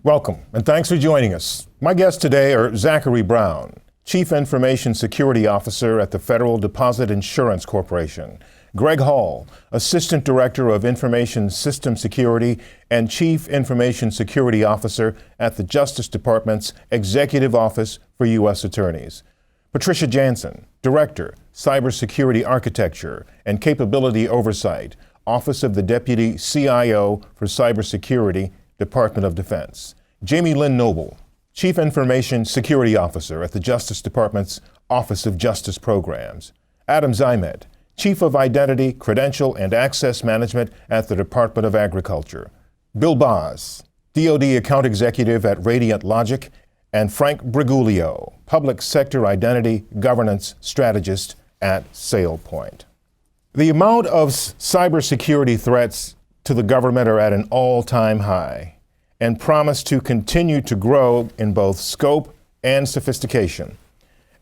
Welcome, and thanks for joining us. My guests today are Zachary Brown, Chief Information Security Officer at the Federal Deposit Insurance Corporation, Greg Hall, Assistant Director of Information System Security and Chief Information Security Officer at the Justice Department's Executive Office for U.S. Attorneys, Patricia Jansen, Director, Cybersecurity Architecture and Capability Oversight, Office of the Deputy CIO for Cybersecurity, Department of Defense, Jamie Lynn Noble, Chief Information Security Officer at the Justice Department's Office of Justice Programs, Adam Zymed, Chief of Identity, Credential, and Access Management at the Department of Agriculture, Bill Boz, DoD Account Executive at Radiant Logic, and Frank Brigulio, Public Sector Identity Governance Strategist at SailPoint. The amount of cybersecurity threats to the government are at an all-time high and promise to continue to grow in both scope and sophistication.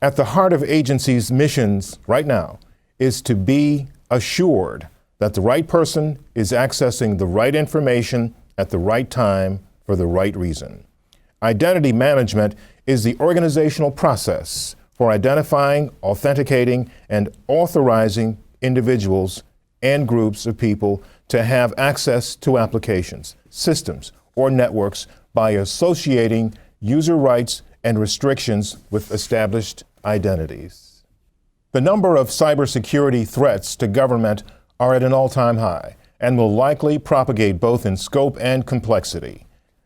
At the heart of agencies' missions right now is to be assured that the right person is accessing the right information at the right time for the right reason. Identity management is the organizational process for identifying, authenticating, and authorizing individuals and groups of people to have access to applications, systems, or networks by associating user rights and restrictions with established identities. The number of cybersecurity threats to government are at an all-time high and will likely propagate both in scope and complexity.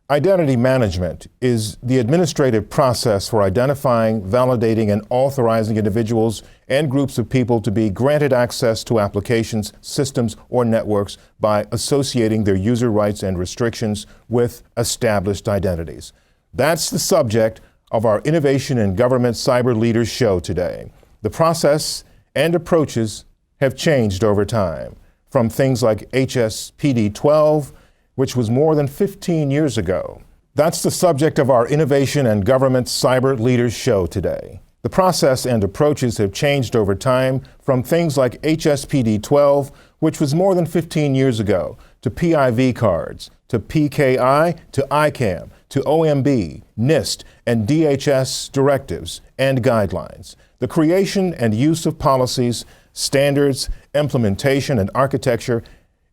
Identity management is the administrative process for identifying, validating, and authorizing individuals and groups of people to be granted access to applications, systems, or networks by associating their user rights and restrictions with established identities. That's the subject of our Innovation in Government Cyber Leaders show today. The process and approaches have changed over time, from things like HSPD 12, which was more than 15 years ago. That's the subject of our Innovation and Government Cyber Leaders show today. The process and approaches have changed over time, from things like HSPD 12, which was more than 15 years ago, to PIV cards, to PKI, to ICAM, to OMB, NIST, and DHS directives and guidelines. The creation and use of policies, standards, implementation, and architecture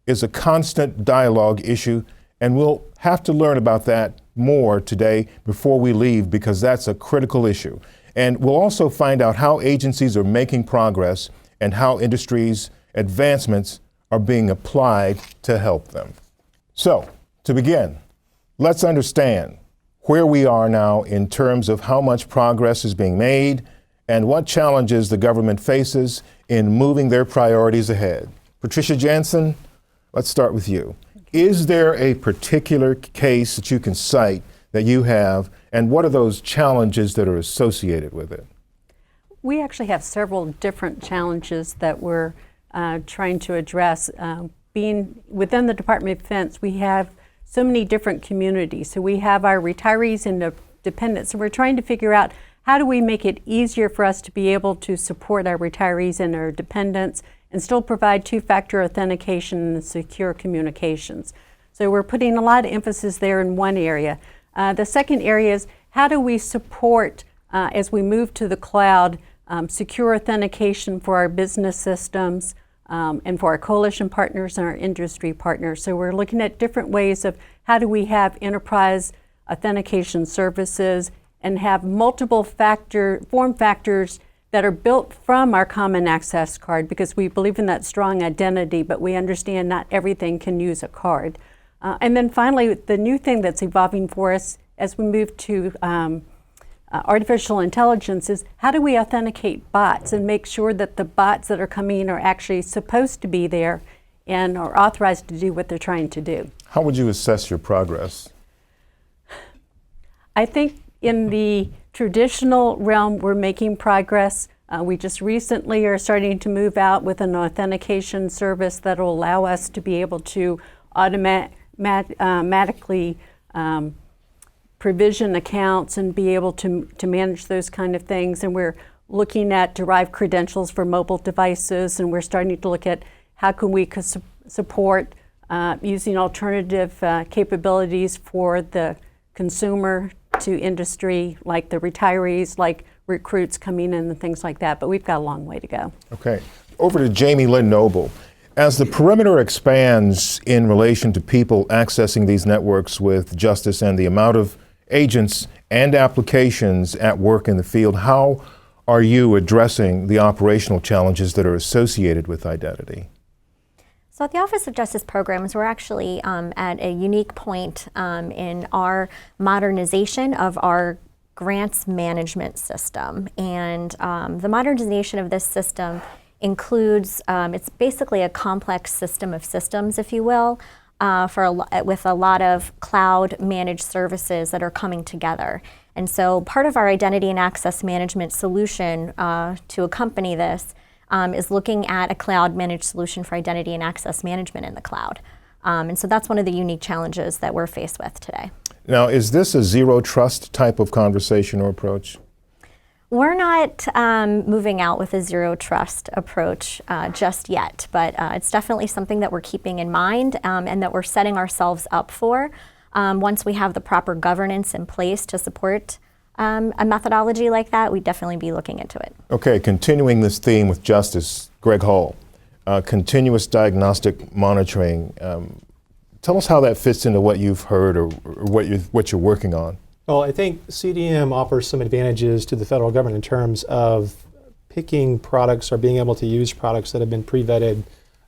is a constant dialogue issue, and we'll have to learn about that more today before we leave, because that's a critical issue. And we'll also find out how agencies are making progress and how industry's advancements are being applied to help them. So, to begin, let's understand where we are now in terms of how much progress is being made and what challenges the government faces in moving their priorities ahead. Patricia Jansen, let's start with you. Is there a particular case that you can cite that you have, and what are those challenges that are associated with it? We actually have several different challenges that we're trying to address. Being within the Department of Defense, we have so many different communities. So we have our retirees and dependents, and we're trying to figure out how do we make it easier for us to be able to support our retirees and our dependents and still provide two-factor authentication and secure communications. So we're putting a lot of emphasis there in one area. The second area is how do we support, as we move to the cloud, secure authentication for our business systems and for our coalition partners and our industry partners. So we're looking at different ways of how do we have enterprise authentication services and have multiple form factors that are built from our common access card, because we believe in that strong identity, but we understand not everything can use a card. And then finally, the new thing that's evolving for us as we move to artificial intelligence is how do we authenticate bots and make sure that the bots that are coming in are actually supposed to be there and are authorized to do what they're trying to do. How would you assess your progress? I think in the traditional realm, we're making progress. We just recently are starting to move out with an authentication service that will allow us to be able to automatically provision accounts and be able to manage those kind of things. And we're looking at derived credentials for mobile devices, and we're starting to look at how can we support using alternative capabilities for the consumer to industry, like the retirees, like recruits coming in and things like that, but we've got a long way to go. Okay. Over to Jamie Lynn Noble. As the perimeter expands in relation to people accessing these networks with justice and the amount of agents and applications at work in the field, how are you addressing the operational challenges that are associated with identity? So at the Office of Justice Programs, we're actually at a unique point in our modernization of our grants management system. And the modernization of this system includes, it's basically a complex system of systems, if you will, with a lot of cloud managed services that are coming together. And so part of our identity and access management solution to accompany this is looking at a cloud managed solution for identity and access management in the cloud. And so that's one of the unique challenges that we're faced with today. Now, is this a zero trust type of conversation or approach? We're not moving out with a zero trust approach just yet, but it's definitely something that we're keeping in mind and that we're setting ourselves up for once we have the proper governance in place to support a methodology like that. We'd definitely be looking into it. Okay, continuing this theme with justice, Greg Hall, continuous diagnostic monitoring. Tell us how that fits into what you've heard or what you're working on. Well, I think CDM offers some advantages to the federal government in terms of picking products or being able to use products that have been pre-vetted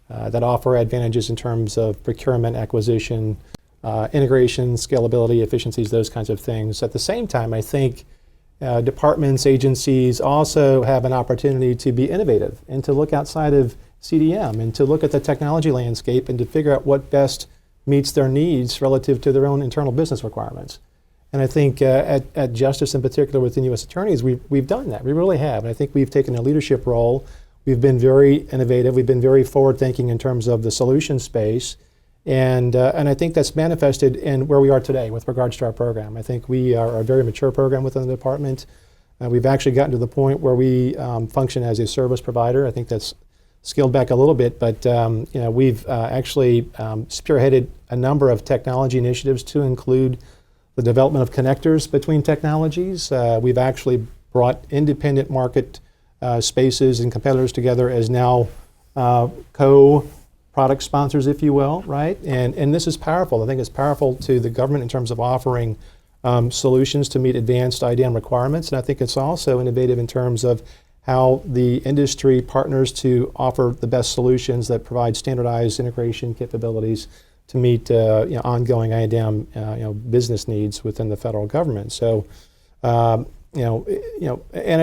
that offer advantages in terms of procurement, acquisition, integration, scalability, efficiencies, those kinds of things. At the same time, I think departments, agencies also have an opportunity to be innovative and to look outside of CDM and to look at the technology landscape and to figure out what best meets their needs relative to their own internal business requirements. And I think at Justice in particular within U.S. attorneys, we've done that. We really have. And I think we've taken a leadership role. We've been very innovative. We've been very forward-thinking in terms of the solution space. And I think that's manifested in where we are today with regards to our program. I think we are a very mature program within the department. We've actually gotten to the point where we function as a service provider. I think that's scaled back a little bit, but we've actually spearheaded a number of technology initiatives to include the development of connectors between technologies. We've actually brought independent market spaces and competitors together as now co-product sponsors, if you will, right? And this is powerful. I think it's powerful to the government in terms of offering solutions to meet advanced IDM requirements. And I think it's also innovative in terms of how the industry partners to offer the best solutions that provide standardized integration capabilities to meet ongoing IDM business needs within the federal government. So and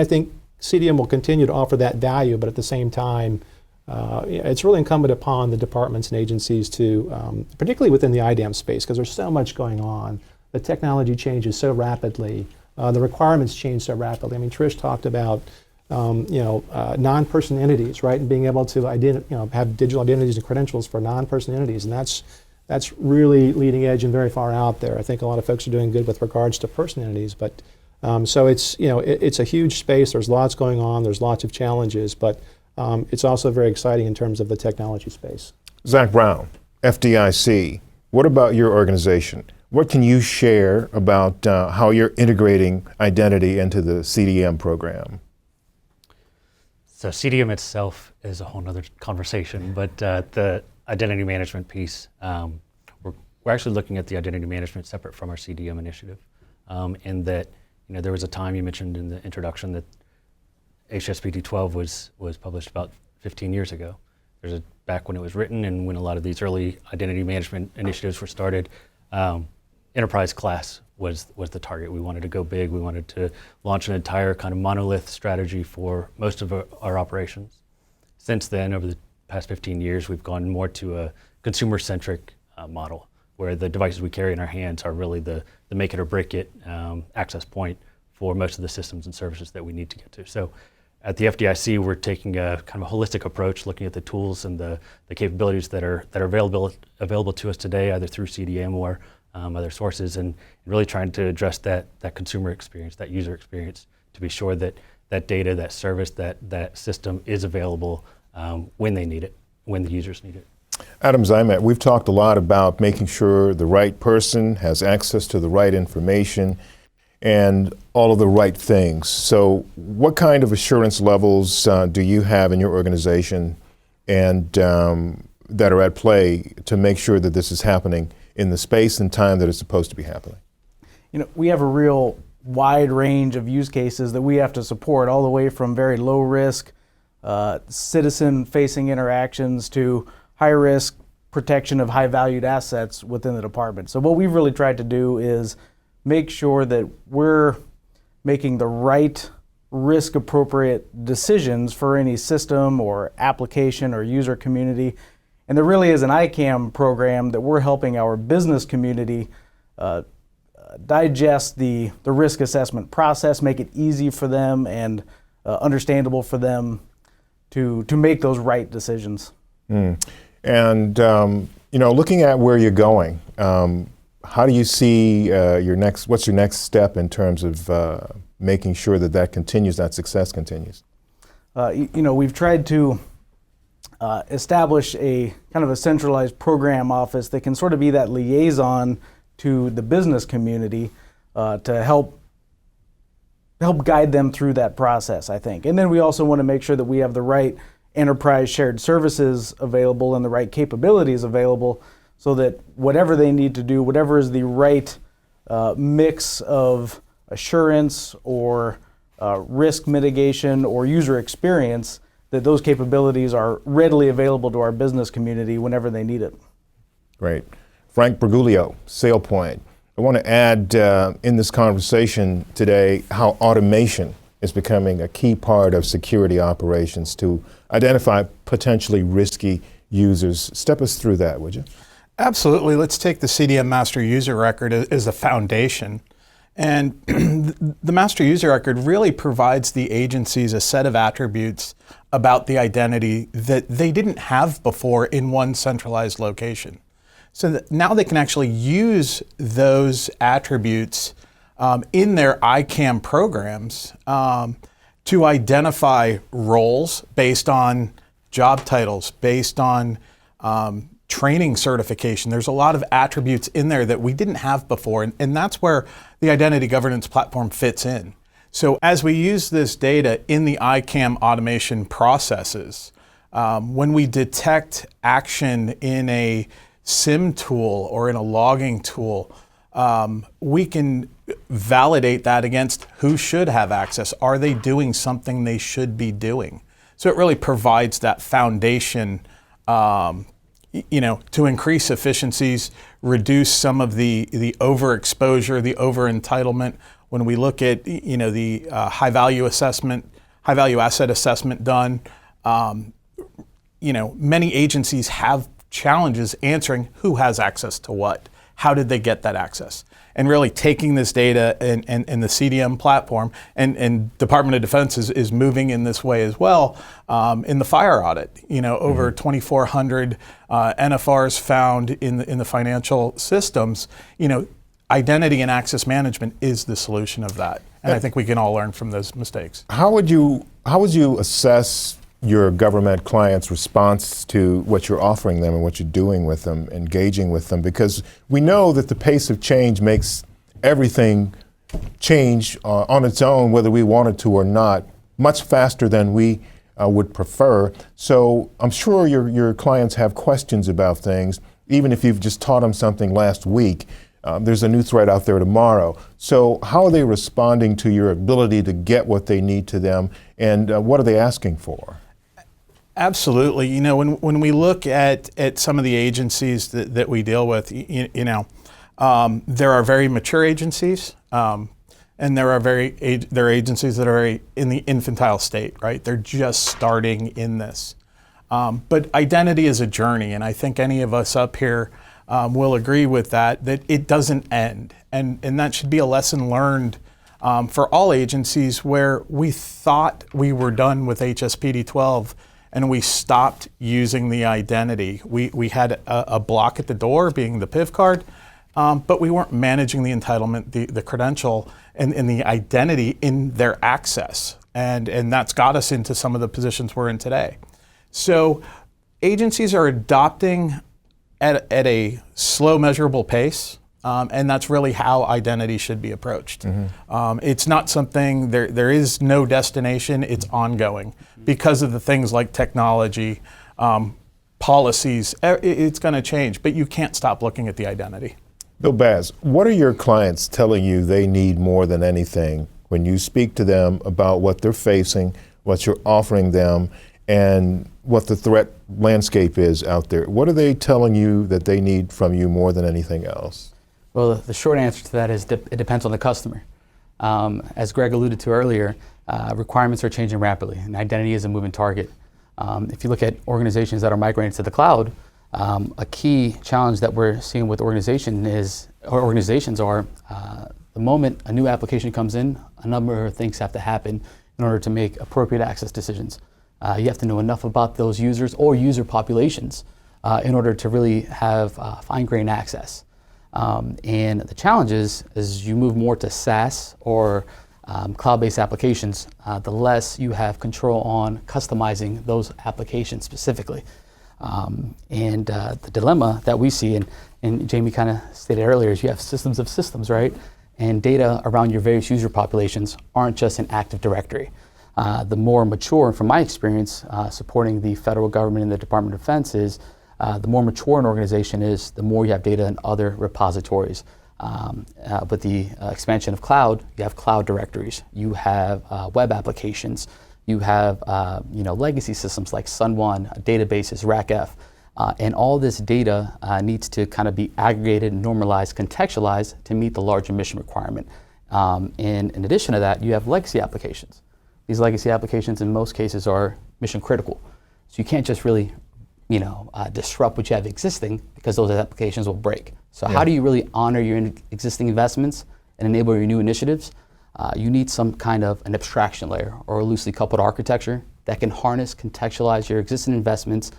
I think CDM will continue to offer that value, but at the same time, it's really incumbent upon the departments and agencies to, particularly within the IDM space, because there's so much going on. The technology changes so rapidly. The requirements change so rapidly. I mean, Trish talked about non-person entities, right, and being able to have digital identities and credentials for non-person entities, and that's really leading edge and very far out there. I think a lot of folks are doing good with regards to person entities, but so it's a huge space. There's lots going on. There's lots of challenges, but it's also very exciting in terms of the technology space. Zach Brown, FDIC. What about your organization? What can you share about how you're integrating identity into the CDM program? So CDM itself is a whole nother conversation, but the identity management piece, we're actually looking at the identity management separate from our CDM initiative. In that, there was a time you mentioned in the introduction that HSPD 12 was published about 15 years ago. Back when it was written and when a lot of these early identity management initiatives were started, enterprise class was the target. We wanted to go big. We wanted to launch an entire kind of monolith strategy for most of our operations. Since then, over the past 15 years, we've gone more to a consumer-centric model, where the devices we carry in our hands are really the make it or break it access point for most of the systems and services that we need to get to. So at the FDIC, we're taking a kind of a holistic approach, looking at the tools and the capabilities that are available to us today, either through CDM or other sources, and really trying to address that consumer experience, that user experience, to be sure that that data, that service, that system is available when they need it, when the users need it. Adam Zimet, we've talked a lot about making sure the right person has access to the right information and all of the right things. So what kind of assurance levels do you have in your organization and that are at play to make sure that this is happening in the space and time that it's supposed to be happening? You know, we have a real wide range of use cases that we have to support, all the way from very low risk citizen-facing interactions to high-risk protection of high-valued assets within the department. So what we've really tried to do is make sure that we're making the right risk-appropriate decisions for any system or application or user community. And there really is an ICAM program that we're helping our business community digest the risk assessment process, make it easy for them and understandable for them to make those right decisions. And looking at where you're going, how do you see what's your next step in terms of making sure that continues, that success continues? We've tried to establish a kind of a centralized program office that can sort of be that liaison to the business community to help guide them through that process, I think. And then we also want to make sure that we have the right enterprise shared services available and the right capabilities available so that whatever they need to do, whatever is the right mix of assurance or risk mitigation or user experience, that those capabilities are readily available to our business community whenever they need it. Great. Frank Bergoglio, SailPoint. I want to add in this conversation today how automation is becoming a key part of security operations to identify potentially risky users. Step us through that, would you? Absolutely. Let's take the CDM Master User Record as a foundation. And the Master User Record really provides the agencies a set of attributes about the identity that they didn't have before in one centralized location. So that now they can actually use those attributes in their ICAM programs to identify roles based on job titles, based on training certification. There's a lot of attributes in there that we didn't have before, and that's where the identity governance platform fits in. So as we use this data in the ICAM automation processes, when we detect action in a SIM tool or in a logging tool, we can validate that against who should have access. Are they doing something they should be doing? So it really provides that foundation, to increase efficiencies, reduce some of the overexposure, the over-entitlement. When we look at the high value asset assessment done, many agencies have challenges answering who has access to what, how did they get that access, and really taking this data and the CDM platform, and Department of Defense is moving in this way as well. In the fire audit, over 2,400 NFRs found in the financial systems. Identity and access management is the solution of that, and I think we can all learn from those mistakes. How would you assess your government clients' response to what you're offering them and what you're doing with them, engaging with them? Because we know that the pace of change makes everything change on its own, whether we want it to or not, much faster than we would prefer. So I'm sure your clients have questions about things, even if you've just taught them something last week. There's a new threat out there tomorrow. So how are they responding to your ability to get what they need to them, and what are they asking for? Absolutely. When we look at some of the agencies that we deal with, there are very mature agencies, and there are agencies that are in the infantile state, right? They're just starting in this. But identity is a journey, and I think any of us up here will agree with that it doesn't end. And that should be a lesson learned for all agencies, where we thought we were done with HSPD 12 and we stopped using the identity. We had a block at the door, being the PIV card, but we weren't managing the entitlement, the credential, and the identity in their access. And that's got us into some of the positions we're in today. So agencies are adopting at a slow, measurable pace. And that's really how identity should be approached. It's not something, there is no destination, it's ongoing. Because of the things like technology, policies, it's going to change, but you can't stop looking at the identity. Bill Baz, what are your clients telling you they need more than anything when you speak to them about what they're facing, what you're offering them, and what the threat landscape is out there? What are they telling you that they need from you more than anything else? Well, the short answer to that is it depends on the customer. As Greg alluded to earlier, requirements are changing rapidly, and identity is a moving target. If you look at organizations that are migrating to the cloud, a key challenge that we're seeing with organizations are the moment a new application comes in, a number of things have to happen in order to make appropriate access decisions. You have to know enough about those users or user populations in order to really have fine-grained access. And the challenge is, as you move more to SaaS or cloud-based applications, the less you have control on customizing those applications specifically. And the dilemma that we see, and Jamie kind of stated earlier, is you have systems of systems, right? And data around your various user populations aren't just an Active Directory. The more mature, from my experience supporting the federal government and the Department of Defense, is the more mature an organization is, the more you have data in other repositories. With the expansion of cloud, you have cloud directories, you have web applications, you have legacy systems like Sun1, databases, RACF, and all this data needs to kind of be aggregated, normalized, contextualized to meet the larger mission requirement. And in addition to that, you have legacy applications. These legacy applications in most cases are mission critical. So you can't just really disrupt what you have existing, because those applications will break. So how do you really honor your existing investments and enable your new initiatives? You need some kind of an abstraction layer or a loosely coupled architecture that can harness, contextualize your existing investments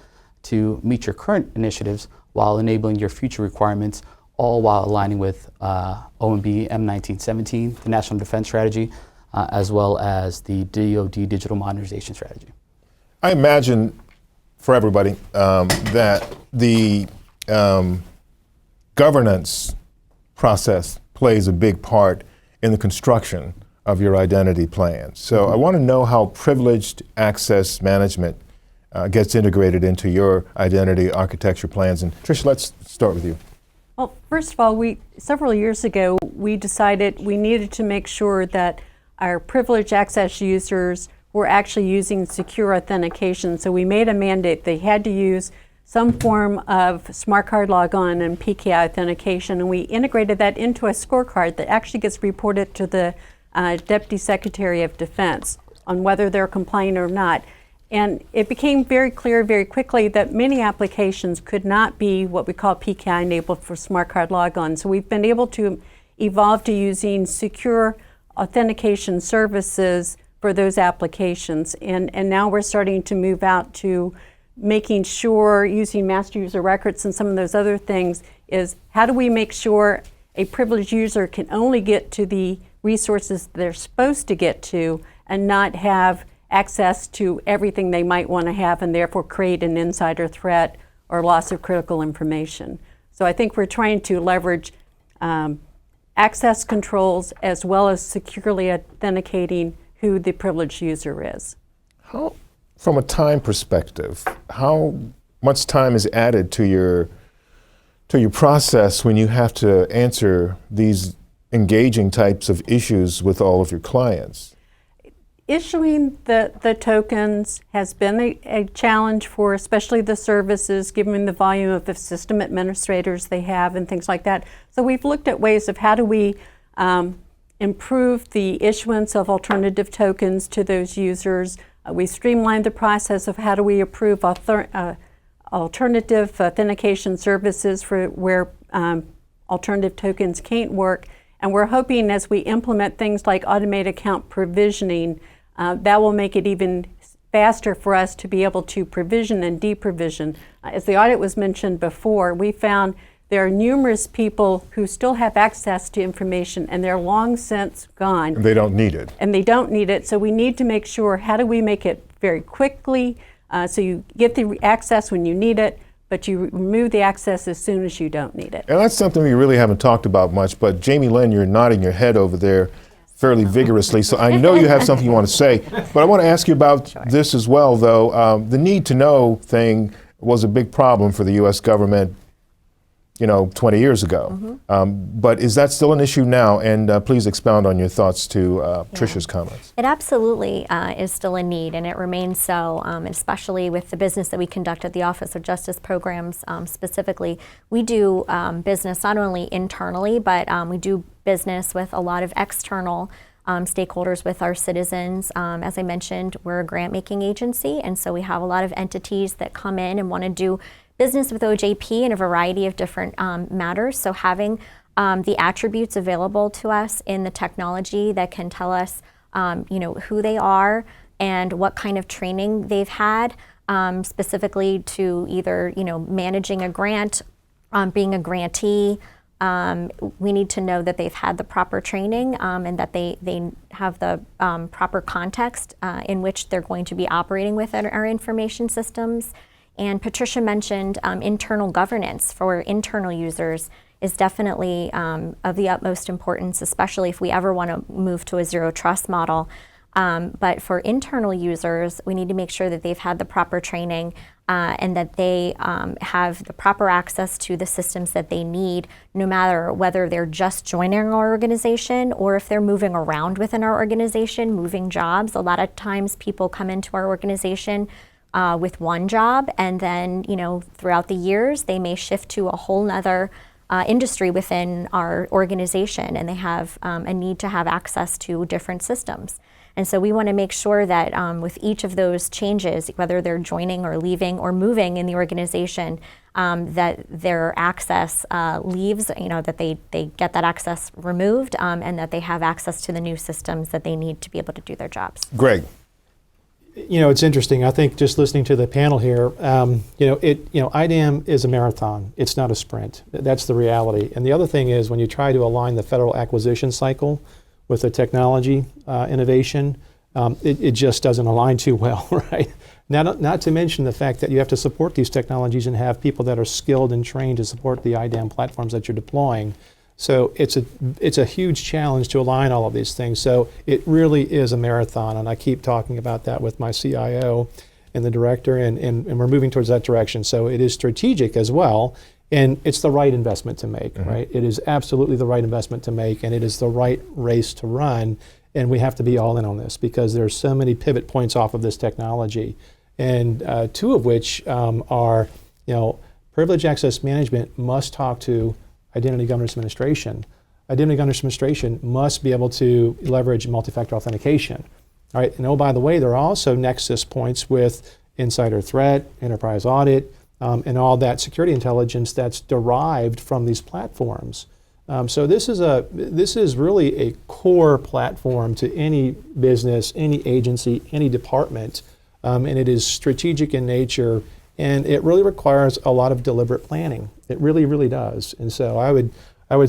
to meet your current initiatives while enabling your future requirements, all while aligning with OMB M1917, the National Defense Strategy, as well as the DoD Digital Modernization Strategy. I imagine for everybody that the governance process plays a big part in the construction of your identity plan. So I want to know how privileged access management gets integrated into your identity architecture plans. And Tricia, let's start with you. Well, first of all, several years ago, we decided we needed to make sure that our privileged access users were actually using secure authentication. So we made a mandate they had to use some form of smart card logon and PKI authentication, and we integrated that into a scorecard that actually gets reported to the Deputy Secretary of Defense on whether they're compliant or not. And it became very clear very quickly that many applications could not be what we call PKI enabled for smart card logon. So we've been able to evolve to using secure authentication services for those applications. And now we're starting to move out to making sure, using master user records and some of those other things, is how do we make sure a privileged user can only get to the resources they're supposed to get to and not have access to everything they might want to have, and therefore create an insider threat or loss of critical information. So I think we're trying to leverage access controls as well as securely authenticating who the privileged user is. How, from a time perspective, how much time is added to your process when you have to answer these engaging types of issues with all of your clients? Issuing the tokens has been a challenge for especially the services, given the volume of the system administrators they have and things like that. So we've looked at ways of how do we improve the issuance of alternative tokens to those users. We streamlined the process of how do we approve alternative authentication services for where alternative tokens can't work. And we're hoping as we implement things like automated account provisioning, that will make it even faster for us to be able to provision and deprovision. As the audit was mentioned before, we found there are numerous people who still have access to information and they're long since gone. And they don't need it. And they don't need it, so we need to make sure, how do we make it very quickly so you get the access when you need it, but you remove the access as soon as you don't need it. And that's something we really haven't talked about much, but Jamie Lynn, you're nodding your head over there fairly vigorously, so I know you have something you want to say. But I want to ask you about this as well, though. The need to know thing was a big problem for the U.S. government, 20 years ago. But is that still an issue now? And please expound on your thoughts to Tricia's comments. It absolutely is still a need, and it remains so, especially with the business that we conduct at the Office of Justice Programs specifically. We do business not only internally, but we do business with a lot of external stakeholders, with our citizens. As I mentioned, we're a grant-making agency, and so we have a lot of entities that come in and want to do business with OJP in a variety of different matters. So having the attributes available to us in the technology that can tell us, who they are and what kind of training they've had, specifically to either, managing a grant, being a grantee. We need to know that they've had the proper training and that they have the proper context in which they're going to be operating with our information systems. And Patricia mentioned internal governance for internal users is definitely of the utmost importance, especially if we ever want to move to a zero trust model. But for internal users, we need to make sure that they've had the proper training and that they have the proper access to the systems that they need, no matter whether they're just joining our organization or if they're moving around within our organization, moving jobs. A lot of times people come into our organization with one job, and then throughout the years they may shift to a whole nother industry within our organization, and they have a need to have access to different systems. And so we want to make sure that with each of those changes, whether they're joining or leaving or moving in the organization, that their access leaves, that they get that access removed, and that they have access to the new systems that they need to be able to do their jobs. Greg. It's interesting. I think just listening to the panel here, IDAM is a marathon. It's not a sprint. That's the reality. And the other thing is, when you try to align the federal acquisition cycle with the technology innovation, it just doesn't align too well, right? Not to mention the fact that you have to support these technologies and have people that are skilled and trained to support the IDAM platforms that you're deploying. So it's a huge challenge to align all of these things. So it really is a marathon, and I keep talking about that with my CIO and the director, and we're moving towards that direction. So it is strategic as well, and it's the right investment to make, right? It is absolutely the right investment to make, and it is the right race to run, and we have to be all in on this because there's so many pivot points off of this technology, and two of which are, privileged access management must talk to Identity Governance Administration. Identity Governance Administration must be able to leverage multi-factor authentication. All right, and by the way, there are also nexus points with insider threat, enterprise audit, and all that security intelligence that's derived from these platforms. So this is really a core platform to any business, any agency, any department, and it is strategic in nature. And it really requires a lot of deliberate planning. It really, really does. And so I would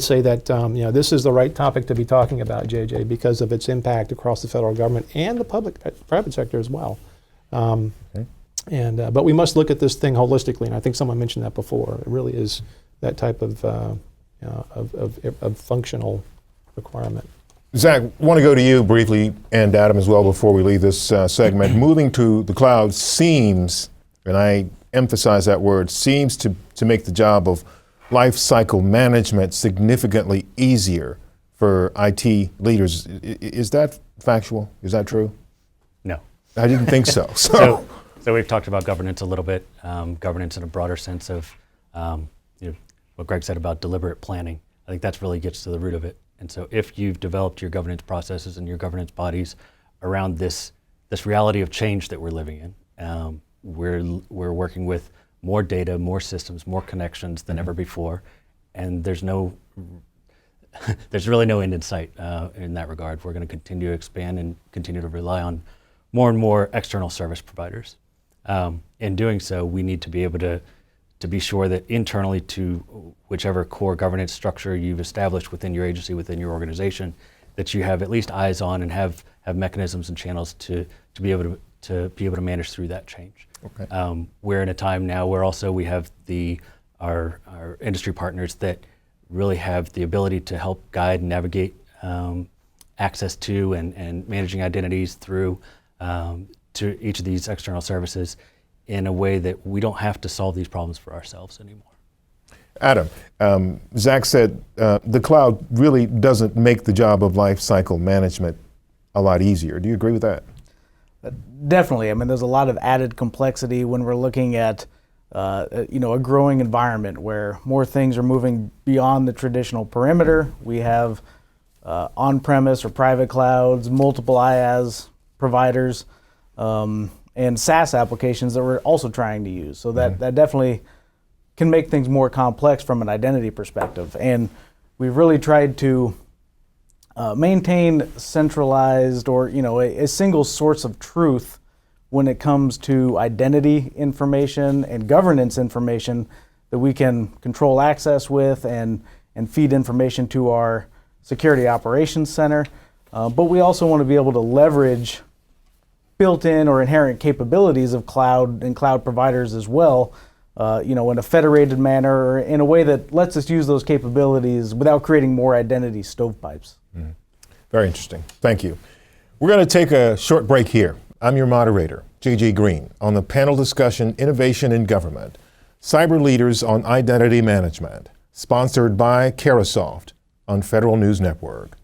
say that this is the right topic to be talking about, JJ, because of its impact across the federal government and the private sector as well. But we must look at this thing holistically, and I think someone mentioned that before. It really is that type of functional requirement. Zach, I want to go to you briefly, and Adam as well, before we leave this segment. Moving to the cloud seems, and I emphasize that word, seems to make the job of life cycle management significantly easier for IT leaders. Is that factual? Is that true? No. I didn't think so. So we've talked about governance a little bit, governance in a broader sense of what Greg said about deliberate planning. I think that really gets to the root of it. And so if you've developed your governance processes and your governance bodies around this reality of change that we're living in, we're working with more data, more systems, more connections than ever before, and there's really no end in sight in that regard. We're going to continue to expand and continue to rely on more and more external service providers. In doing so, we need to be able to be sure that internally to whichever core governance structure you've established within your agency, within your organization, that you have at least eyes on and have mechanisms and channels to be able to be able to manage through that change. Okay. We're in a time now where also we have our industry partners that really have the ability to help guide and navigate access to and managing identities through to each of these external services in a way that we don't have to solve these problems for ourselves anymore. Adam, Zach said the cloud really doesn't make the job of life cycle management a lot easier. Do you agree with that? Definitely. I mean, there's a lot of added complexity when we're looking at a growing environment where more things are moving beyond the traditional perimeter. We have on-premise or private clouds, multiple IaaS providers, and SaaS applications that we're also trying to use. So that definitely can make things more complex from an identity perspective. And we've really tried to maintain centralized or a single source of truth when it comes to identity information and governance information that we can control access with and feed information to our security operations center. But we also want to be able to leverage built-in or inherent capabilities of cloud and cloud providers as well, in a federated manner or in a way that lets us use those capabilities without creating more identity stovepipes. Mm-hmm. Very interesting. Thank you. We're going to take a short break here. I'm your moderator, J.J. Green, on the panel discussion, Innovation in Government, Cyber Leaders on Identity Management, sponsored by Carasoft on Federal News Network.